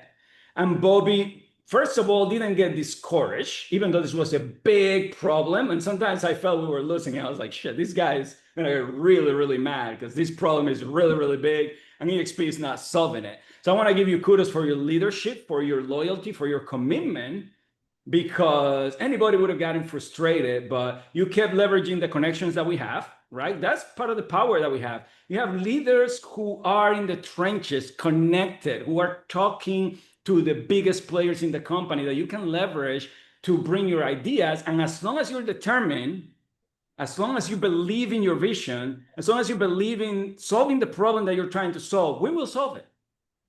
Speaker 1: And Bobby, first of all, didn't get discouraged, even though this was a big problem. And sometimes I felt we were losing. I was like, shit, these guys are gonna get really, really mad because this problem is really, really big, and EXP is not solving it. So I want to give you kudos for your leadership, for your loyalty, for your commitment, because anybody would have gotten frustrated, but you kept leveraging the connections that we have, right? That's part of the power that we have. You have leaders who are in the trenches, connected, who are talking to the biggest players in the company that you can leverage to bring your ideas. And as long as you're determined, as long as you believe in your vision, as long as you believe in solving the problem that you're trying to solve, we will solve it.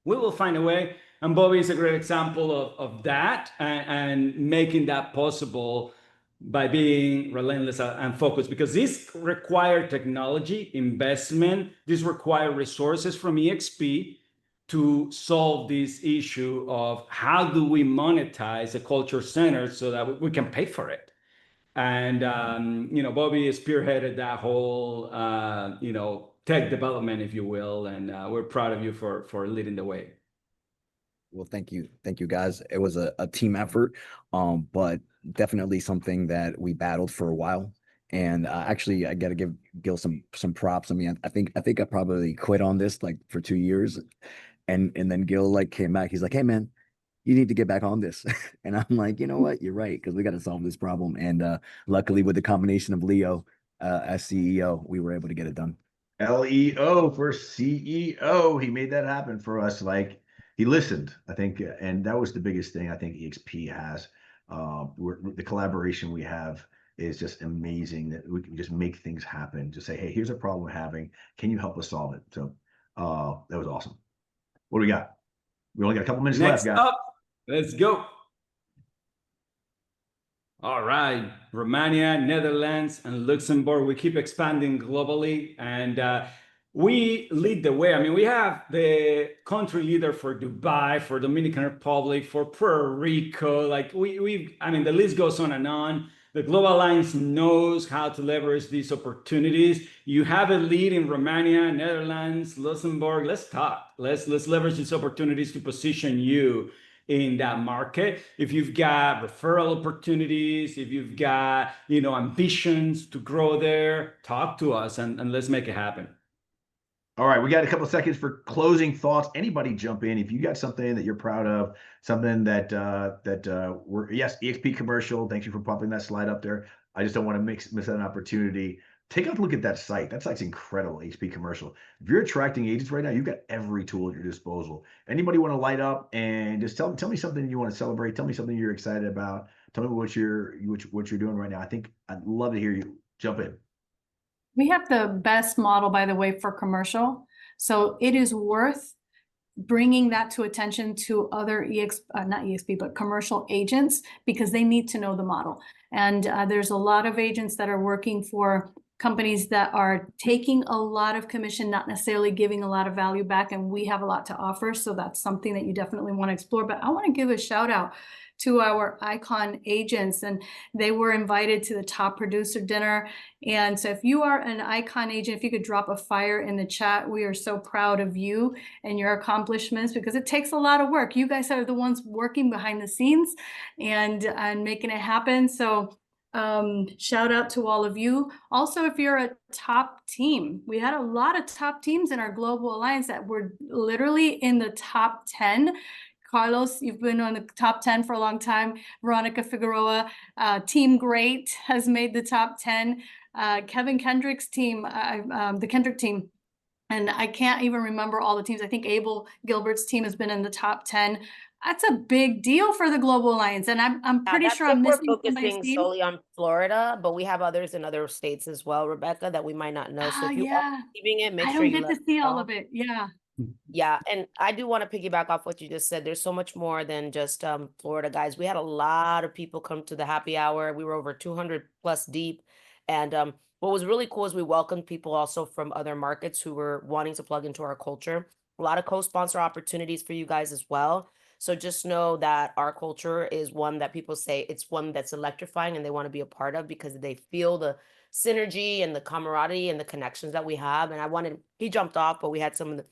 Speaker 1: We will find a way. And Bobby is a great example of that, and making that possible by being relentless and focused, because this require technology investment. This require resources from EXP to solve this issue of how do we monetize a culture center so that we can pay for it. And you know, Bobby spearheaded that whole you know, tech development, if you will, and we're proud of you for leading the way.
Speaker 3: Well, thank you guys. It was a team effort, but definitely something that we battled for a while. And actually, I got to give Gil some props. I mean, I think I probably quit on this like for 2 years, and then Gil like came back. He's like, "Hey man, you need to get back on this." And I'm like, "You know what? You're right, because we got to solve this problem." And luckily, with the combination of Leo as CEO, we were able to get it done.
Speaker 2: LEO for CEO. He made that happen for us. Like, he listened, I think, and that was the biggest thing I think EXP has. The collaboration we have is just amazing, that we can just make things happen. Just say, hey, here's a problem we're having. Can you help us solve it? So that was awesome. What do we got? We only got a couple minutes left,
Speaker 1: Next
Speaker 2: guys.
Speaker 1: up, let's go. All right, Romania, Netherlands, and Luxembourg. We keep expanding globally, and we lead the way. I mean, we have the country leader for Dubai, for Dominican Republic, for Puerto Rico. Like I mean, the list goes on and on. The Global Alliance knows how to leverage these opportunities. You have a lead in Romania, Netherlands, Luxembourg. Let's talk. Let's leverage these opportunities to position you in that market. If you've got referral opportunities, if you've got, ambitions to grow there, talk to us and let's make it happen.
Speaker 2: All right, we got a couple of seconds for closing thoughts. Anybody jump in if you got something that you're proud of, something that yes, EXP commercial. Thank you for popping that slide up there. I just don't want to miss an opportunity. Take a look at that site. That site's incredible, EXP commercial. If you're attracting agents right now, you've got every tool at your disposal. Anybody want to light up and just tell me something you want to celebrate? Tell me something you're excited about. Tell me what you're doing right now. I'd love to hear you jump in.
Speaker 4: We have the best model, by the way, for commercial. So it is worth bringing that to attention to other not EXP, but commercial agents, because they need to know the model. And there's a lot of agents that are working for companies that are taking a lot of commission, not necessarily giving a lot of value back. And we have a lot to offer. So that's something that you definitely want to explore. But I want to give a shout out to our icon agents, and they were invited to the top producer dinner. And so if you are an icon agent, if you could drop a fire in the chat, we are so proud of you and your accomplishments, because it takes a lot of work. You guys are the ones working behind the scenes and making it happen. So shout out to all of you. Also, if you're a top team, we had a lot of top teams in our global alliance that were literally in the top 10. Carlos, you've been on the top 10 for a long time. Veronica Figueroa, Team Great has made the top 10. Kevin Kendrick's team, the Kendrick team, and I can't even remember all the teams. I think Abel Gilbert's team has been in the top 10. That's a big deal for the Global Alliance, and I'm pretty sure I'm missing
Speaker 5: we're focusing solely on Florida, but we have others in other states as well, Rebecca, that we might not know. So if you are receiving it, make sure you
Speaker 4: I don't get to see all of it. Yeah.
Speaker 5: Yeah, and I do want to piggyback off what you just said. There's so much more than just Florida, guys. We had a lot of people come to the happy hour. We were over 200 plus deep. And what was really cool is we welcomed people also from other markets who were wanting to plug into our culture. A lot of co-sponsor opportunities for you guys as well. So just know that our culture is one that people say it's one that's electrifying and they want to be a part of, because they feel the synergy and the camaraderie and the connections that we have. And he jumped off, but we had some of the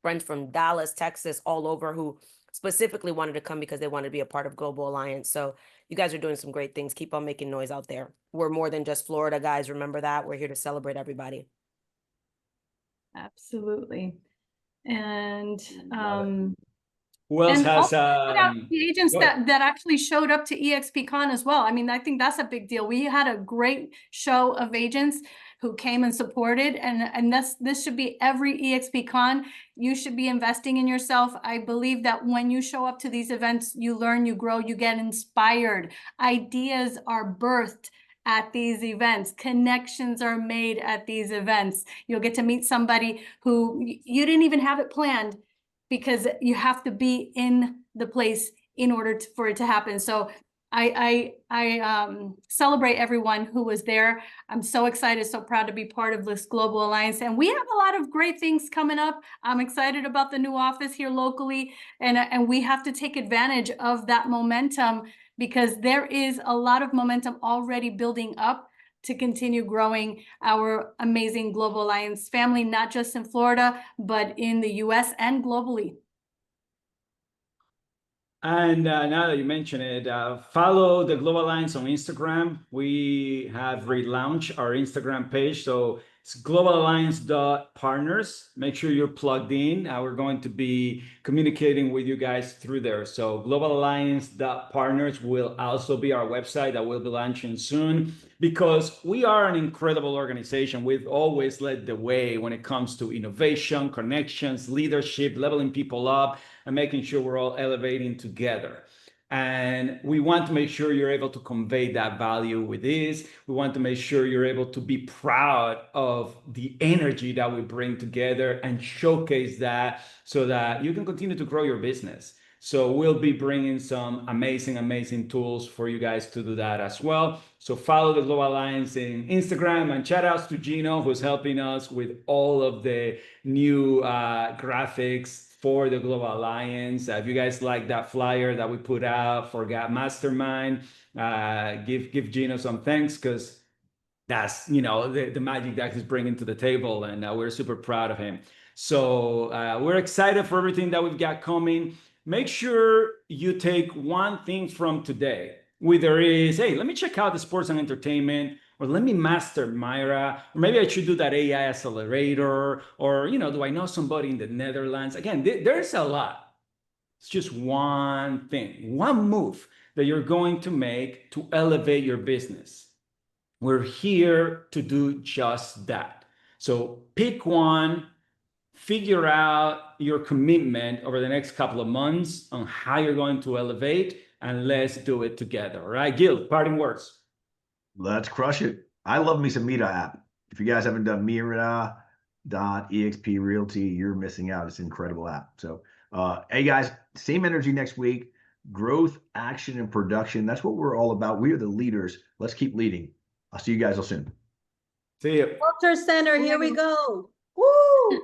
Speaker 5: friends from Dallas, Texas, all over, who specifically wanted to come because they wanted to be a part of Global Alliance. So you guys are doing some great things. Keep on making noise out there. We're more than just Florida, guys. Remember that. We're here to celebrate everybody.
Speaker 4: Absolutely. And
Speaker 1: who else has
Speaker 4: the agents that actually showed up to eXpCon as well. I mean, I think that's a big deal. We had a great show of agents who came and supported, and this should be every eXpCon. You should be investing in yourself. I believe that when you show up to these events, you learn, you grow, you get inspired. Ideas are birthed at these events. Connections are made at these events. You'll get to meet somebody who you didn't even have it planned, because you have to be in the place in order for it to happen. So I celebrate everyone who was there. I'm so excited, so proud to be part of this Global Alliance. And we have a lot of great things coming up. I'm excited about the new office here locally. And we have to take advantage of that momentum, because there is a lot of momentum already building up to continue growing our amazing Global Alliance family, not just in Florida, but in the US and globally.
Speaker 1: And now that you mention it, follow the Global Alliance on Instagram. We have relaunched our Instagram page. So it's globalalliance.partners. Make sure you're plugged in. We're going to be communicating with you guys through there. So globalalliance.partners will also be our website that will be launching soon, because we are an incredible organization. We've always led the way when it comes to innovation, connections, leadership, leveling people up, and making sure we're all elevating together. And we want to make sure you're able to convey that value with this. We want to make sure you're able to be proud of the energy that we bring together and showcase that, so that you can continue to grow your business. So we'll be bringing some amazing tools for you guys to do that as well. So follow the Global Alliance in Instagram, and shout outs to Gino, who's helping us with all of the new graphics for the Global Alliance. If you guys like that flyer that we put out for Mastermind, give Gino some thanks, because that's, the magic that he's bringing to the table, and we're super proud of him. So we're excited for everything that we've got coming. Make sure you take one thing from today. Whether it is, hey, let me check out the sports and entertainment, or let me master Myra, or maybe I should do that AI accelerator, or, do I know somebody in the Netherlands? Again, there's a lot. It's just one thing, one move that you're going to make to elevate your business. We're here to do just that. So pick one, figure out your commitment over the next couple of months on how you're going to elevate, and let's do it together. All right, Gil, parting words.
Speaker 2: Let's crush it. I love me some Mira app. If you guys haven't done Mira.exp Realty, you're missing out. It's an incredible app. So, hey guys, same energy next week. Growth, action, and production. That's what we're all about. We are the leaders. Let's keep leading. I'll see you guys all soon.
Speaker 1: See you.
Speaker 7: Culture Center, here we go. Woo!